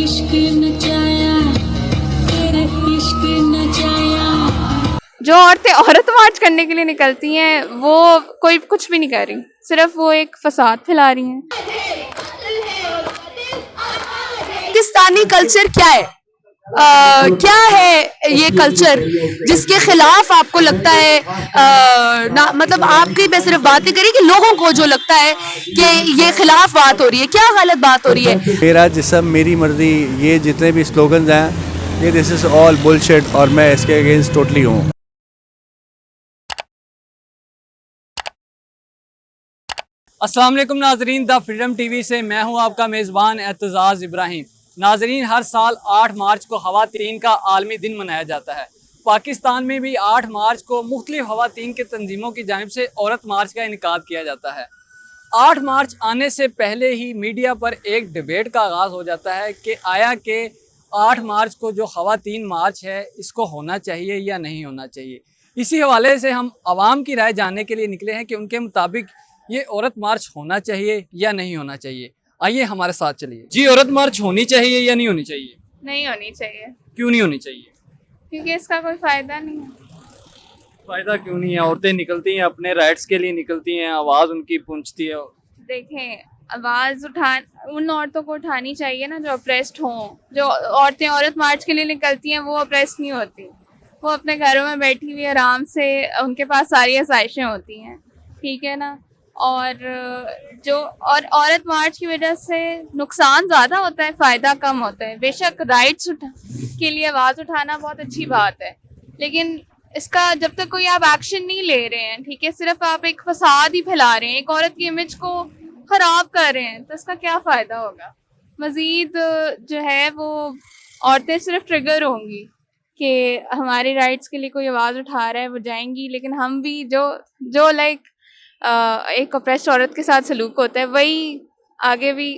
इश्क नचाया, तेरा इश्क नचाया। जो औरतें औरत मार्च करने के लिए निकलती हैं वो कोई कुछ भी नहीं कर रही, सिर्फ वो एक फसाद फैला रही हैं। पाकिस्तानी कल्चर क्या है? क्या है ये कल्चर जिसके खिलाफ आपको लगता है मतलब आपकी मैं सिर्फ बात नहीं करी कि लोगों को जो लगता है कि ये खिलाफ बात हो रही है, क्या गलत बात हो रही है? मेरा जिस्म मेरी मर्जी, ये जितने भी स्लोगन्स हैं ये दिस इज ऑल बुलशिट और मैं इसके अगेंस्ट टोटली हूँ। अस्सलाम वालेकुम नाजरीन, द फ्रीडम टीवी से मैं हूं आपका मेज़बान एतजाज़ इब्राहिम। नाजरीन, हर साल 8 मार्च को ख़वातीन का आलमी दिन मनाया जाता है। पाकिस्तान में भी 8 मार्च को मुख्तलिफ ख़वातीन के तंजीमों की जानिब से औरत मार्च का इनेकाद किया जाता है। 8 मार्च आने से पहले ही मीडिया पर एक डिबेट का आगाज़ हो जाता है कि आया कि 8 मार्च को जो ख़वातीन मार्च है इसको होना चाहिए या नहीं होना चाहिए। इसी हवाले से हम आवाम की राय जानने के लिए निकले हैं कि उनके मुताबिक ये औरत मार्च होना चाहिए या नहीं होना चाहिए। आइए हमारे साथ चलिए। जी, औरत मार्च होनी चाहिए या नहीं होनी चाहिए? नहीं होनी चाहिए। क्यों नहीं होनी चाहिए? क्योंकि इसका कोई फायदा नहीं है। फायदा क्यों नहीं है? औरतें निकलती हैं, अपने राइट्स के लिए निकलती हैं, आवाज़ उनकी पहुंचती है। देखें, आवाज़ उन औरतों को उठानी चाहिए ना जो अप्रेस्ड हों। जो औरतें औरत मार्च के लिए निकलती हैं वो अप्रेस्ड नहीं होती, वो अपने घरों में बैठी हुई आराम से, उनके पास सारी आसाइशें होती हैं, ठीक है ना। और औरत मार्च की वजह से नुकसान ज़्यादा होता है, फ़ायदा कम होता है। बेशक राइट्स के लिए आवाज़ उठाना बहुत अच्छी बात है, लेकिन इसका जब तक कोई आप एक्शन नहीं ले रहे हैं, ठीक है, सिर्फ आप एक फसाद ही फैला रहे हैं, एक औरत की इमेज को ख़राब कर रहे हैं, तो इसका क्या फ़ायदा होगा? मज़ीद जो है वो औरतें सिर्फ ट्रिगर होंगी कि हमारी राइट्स के लिए कोई आवाज़ उठा रहा है, वो जाएंगी, लेकिन हम भी जो लाइक एक अप्रेस्ड औरत के साथ सलूक होता है वही आगे भी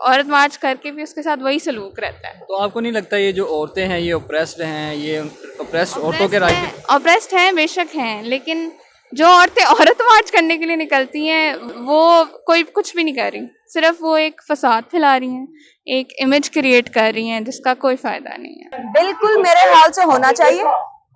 औरत मार्च करके भी उसके साथ वही सलूक रहता है। तो आपको नहीं लगता ये जो औरतें हैं ये ऑप्रेस्ड हैं, ये ऑप्रेस्ड औरतों के राइट ऑप्रेस्ड हैं? बेशक हैं, लेकिन जो औरतें औरत मार्च करने के लिए निकलती हैं वो कोई कुछ भी नहीं कर रही, सिर्फ वो एक फसाद फैला रही हैं, एक इमेज क्रिएट कर रही हैं जिसका कोई फायदा नहीं है। बिल्कुल मेरे ख्याल से होना चाहिए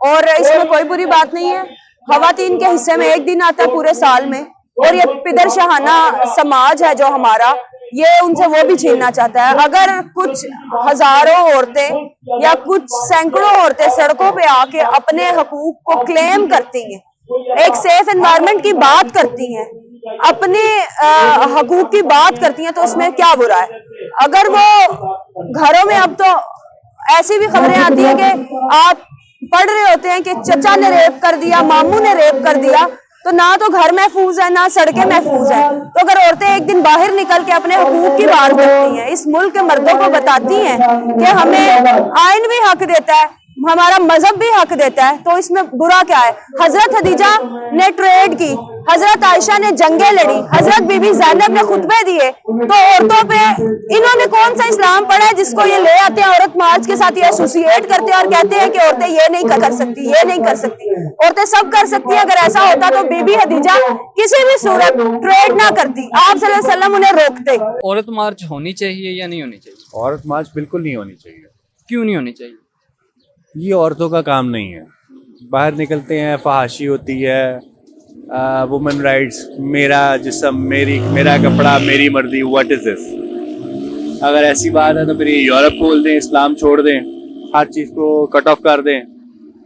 और इसमें कोई बुरी बात नहीं है। ख़वातीन के हिस्से में एक दिन आता है पूरे साल में, और ये पिदर शाहाना समाज है जो हमारा, ये उनसे वो भी छीनना चाहता है। अगर कुछ हजारों औरतें या कुछ सैकड़ों औरतें सड़कों पे आके अपने हकूक को क्लेम करती हैं, एक सेफ एनवायरनमेंट की बात करती हैं, अपने हकूक की बात करती हैं, तो उसमें क्या बुरा है? अगर वो घरों में, अब तो ऐसी भी खबरें आती हैं कि आप पढ़ रहे होते हैं कि चचा ने रेप कर दिया, मामू ने रेप कर दिया, तो ना तो घर महफूज है ना सड़कें महफूज है। तो अगर औरतें एक दिन बाहर निकल के अपने हुकूक की बात करती हैं, इस मुल्क के मर्दों को बताती हैं कि हमें आइन भी हक देता है, हमारा मजहब भी हक देता है, तो इसमें बुरा क्या है? हजरत खदीजा ने ट्रेड की, हजरत आयशा ने जंगें लड़ी, हजरत बीबी ज़ैनब ने खुतबे दिए, तो औरतों पे इन्होंने कौन सा इस्लाम पढ़ा है जिसको ये ले आते हैं औरत मार्च के साथ, ये एसोसिएट करते हैं और कहते हैं कि औरतें ये नहीं कर सकती, ये नहीं कर सकती। औरतें सब कर सकती हैं। अगर ऐसा होता तो बीबी खदीजा किसी भी सूरत ट्रेड ना करती, आप सल्लल्लाहु अलैहि वसल्लम उन्हें रोकते। औरत मार्च होनी चाहिए या नहीं होनी चाहिए? औरत मार्च बिल्कुल नहीं होनी चाहिए। क्यों नहीं होनी चाहिए? ये औरतों का काम नहीं है। बाहर निकलते हैं, फहाशी होती है, वुमेन राइट्स, मेरा जिस्म मेरा कपड़ा मेरी मर्जी, व्हाट इज दिस? अगर ऐसी बात है तो फिर यूरोप बोल दें, इस्लाम छोड़ दें, हर चीज़ को कट ऑफ कर दें,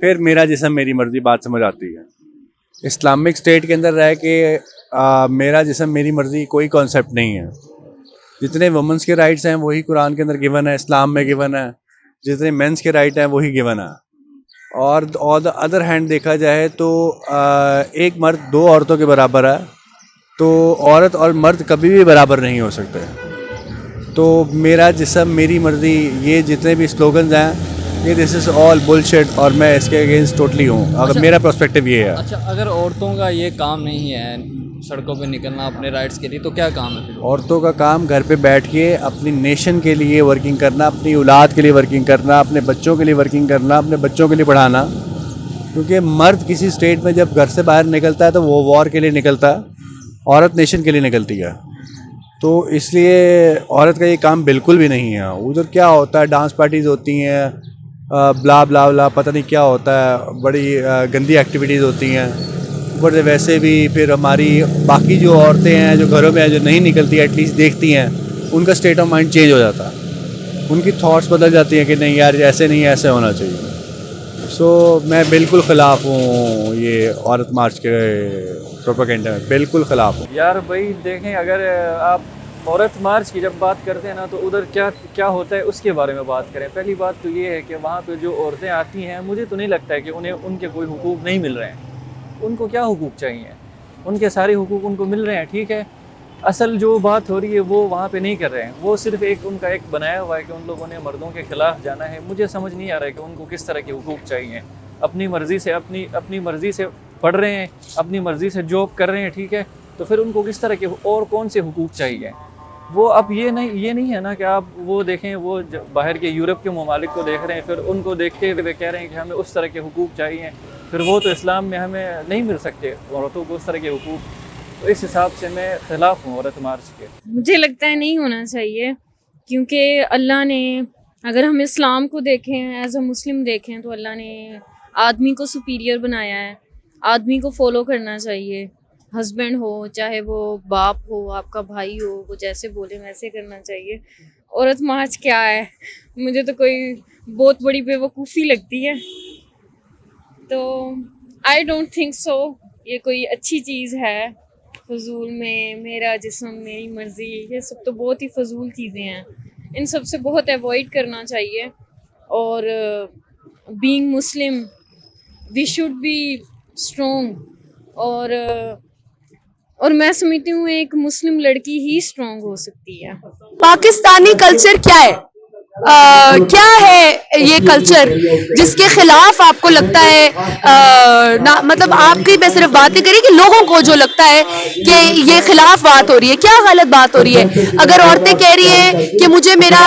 फिर मेरा जिस्म मेरी मर्जी बात समझ आती है। इस्लामिक स्टेट के अंदर रह के मेरा जिस्म मेरी मर्जी कोई कॉन्सेप्ट नहीं है। जितने वुमेंस के राइट्स हैं वही कुरान के अंदर गिवन है, इस्लाम में गिवन है, जितने मेंस के राइट हैं वही गिवन है। और द अदर हैंड देखा जाए तो एक मर्द 2 औरतों के बराबर है, तो औरत और मर्द कभी भी बराबर नहीं हो सकते। तो मेरा जिस्म मेरी मर्जी, ये जितने भी स्लोगन्स हैं ये दिस इज़ ऑल बुलशिट और मैं इसके अगेंस्ट टोटली हूँ। अगर मेरा पर्सपेक्टिव ये है। अच्छा, अगर औरतों का ये काम नहीं है सड़कों पे निकलना अपने राइट्स के लिए, तो क्या काम है? औरतों का काम घर पे बैठ के अपनी नेशन के लिए वर्किंग करना, अपनी औलाद के लिए वर्किंग करना, अपने बच्चों के लिए वर्किंग करना, अपने बच्चों के लिए पढ़ाना। क्योंकि मर्द किसी स्टेट में जब घर से बाहर निकलता है तो वो वॉर के लिए निकलता है, औरत नेशन के लिए निकलती है। तो इसलिए औरत का ये काम बिल्कुल भी नहीं है। उधर क्या होता है, डांस पार्टीज़ होती हैं, ब्ला ब्ला ब्ला, पता नहीं क्या होता है, बड़ी गंदी एक्टिविटीज़ होती हैं। ऊपर से वैसे भी फिर हमारी बाकी जो औरतें हैं जो घरों में हैं, जो नहीं निकलती, एटलीस्ट देखती हैं, उनका स्टेट ऑफ माइंड चेंज हो जाता है, उनकी थॉट्स बदल जाती हैं कि नहीं यार ऐसे नहीं, ऐसे होना चाहिए। सो मैं बिल्कुल ख़िलाफ़ हूँ ये औरत मार्च के प्रोपेगेंडा में, बिल्कुल ख़िलाफ़ हूँ। यार भाई देखें, अगर आप औरत मार्च की जब बात करते हैं ना, तो उधर क्या क्या होता है उसके बारे में बात करें। पहली बात तो ये है कि वहाँ पे जो औरतें आती हैं, मुझे तो नहीं लगता है कि उन्हें उनके कोई हुकूक नहीं मिल रहे हैं। उनको क्या हुकूक चाहिए, उनके सारे हुकूक उनको मिल रहे हैं, ठीक है। असल जो बात हो रही है वो वहाँ पे नहीं कर रहे हैं, वो सिर्फ एक उनका एक बनाया हुआ है कि उन लोगों ने मर्दों के ख़िलाफ़ जाना है। मुझे समझ नहीं आ रहा है कि उनको किस तरह के हुकूक चाहिए। अपनी मर्ज़ी से अपनी मर्ज़ी से पढ़ रहे हैं, अपनी मर्ज़ी से जॉब कर रहे हैं, ठीक है, तो फिर उनको किस तरह के और कौन से हुकूक चाहिए। वो अब ये नहीं है ना कि आप वो देखें, वो बाहर के यूरोप के ममालिक को देख रहे हैं, फिर उनको देखते हुए कह रहे हैं कि हमें उस तरह के हुकूक चाहिए, फिर वो तो इस्लाम में हमें नहीं मिल सकते औरतों को उस तरह के हुकूक। तो इस हिसाब से मैं ख़िलाफ़ हूँ औरत मार्च के। मुझे लगता है नहीं होना चाहिए, क्योंकि अल्लाह ने, अगर हम इस्लाम को देखें, एज अ मुस्लिम देखें, तो अल्लाह ने आदमी को सुपीरियर बनाया है। आदमी को फॉलो करना चाहिए, हस्बैंड हो चाहे वो बाप हो, आपका भाई हो, वो जैसे बोले वैसे करना चाहिए। औरत मार्च क्या है, मुझे तो कोई बहुत बड़ी बेवकूफ़ी लगती है। तो आई डोंट थिंक सो ये कोई अच्छी चीज़ है। फजूल में मेरा जिस्म मेरी मर्ज़ी, ये सब तो बहुत ही फजूल चीज़ें हैं, इन सब से बहुत अवॉइड करना चाहिए। और being Muslim we should be strong, और मैं समझती हूँ एक मुस्लिम लड़की ही स्ट्रॉन्ग हो सकती है। पाकिस्तानी कल्चर क्या है? क्या है ये कल्चर जिसके खिलाफ आपको लगता है ना, मतलब आपकी मैं सिर्फ बात ही करी कि लोगों को जो लगता है कि ये खिलाफ बात हो रही है, क्या गलत बात हो रही है? अगर औरतें कह रही हैं कि मुझे मेरा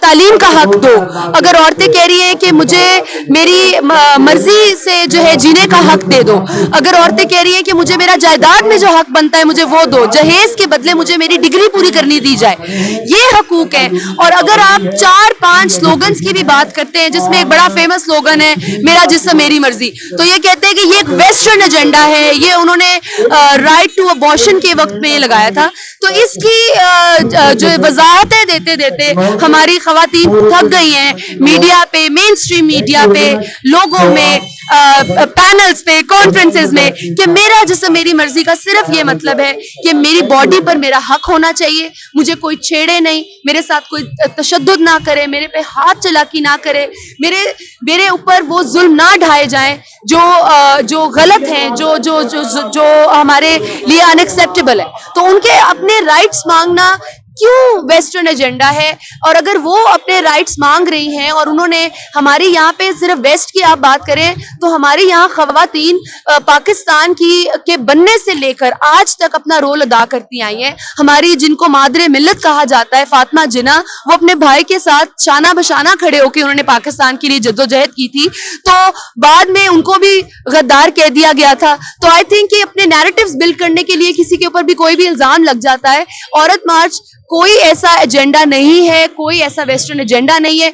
तालीम का हक दो, अगर औरतें कह रही हैं कि मुझे मेरी मर्जी से जो है जीने का हक दे दो, अगर औरतें कह रही हैं कि मुझे मेरा जायदाद में जो हक बनता है मुझे वो दो, जहेज के बदले मुझे मेरी डिग्री पूरी करनी दी जाए, ये हकूक है। और अगर आप 4-5 स्लोगन्स की भी बात करते हैं, जिसमें एक बड़ा फेमस स्लोगन है मेरा जिस्म मेरी मर्जी, तो ये कहते हैं कि ये एक वेस्टर्न एजेंडा है, ये उन्होंने राइट टू अबॉर्शन के वक्त में ये लगाया था। तो इसकी जो वजाहतें देते देते हमारी खवातीन थक गई हैं, मीडिया पे, मेन स्ट्रीम मीडिया पे, लोगों में, पैनल्स पे, कॉन्फ्रेंसेस में, कि मेरा जिस्म मेरी मर्जी का सिर्फ ये मतलब है कि मेरी बॉडी पर मेरा हक होना चाहिए, मुझे कोई छेड़े नहीं, मेरे साथ कोई तशद्दुद ना करे, मेरे पे हाथ चलाकी ना करे, मेरे ऊपर वो जुल्म ना ढाए जाएं जो गलत हैं, जो हमारे लिए अनएक्सेप्टेबल है। तो उनके अपने राइट्स मांगना क्यों वेस्टर्न एजेंडा है? और अगर वो अपने राइट्स मांग रही हैं, और उन्होंने हमारी यहाँ पे सिर्फ वेस्ट की आप बात करें तो हमारी यहाँ खवातीन पाकिस्तान के बनने से लेकर आज तक अपना रोल अदा करती आई हैं। हमारी जिनको मादरे मिल्लत कहा जाता है, फातिमा जिन्ना, वो अपने भाई के साथ शाना बशाना खड़े होकर उन्होंने पाकिस्तान के लिए जद्दोजहद की थी, तो बाद में उनको भी गद्दार कह दिया गया था। तो आई थिंक कि अपने नैरेटिव्स बिल्ड करने के लिए किसी के ऊपर भी कोई भी इल्जाम लग जाता है। औरत मार्च कोई ऐसा एजेंडा नहीं है, कोई ऐसा वेस्टर्न एजेंडा नहीं है,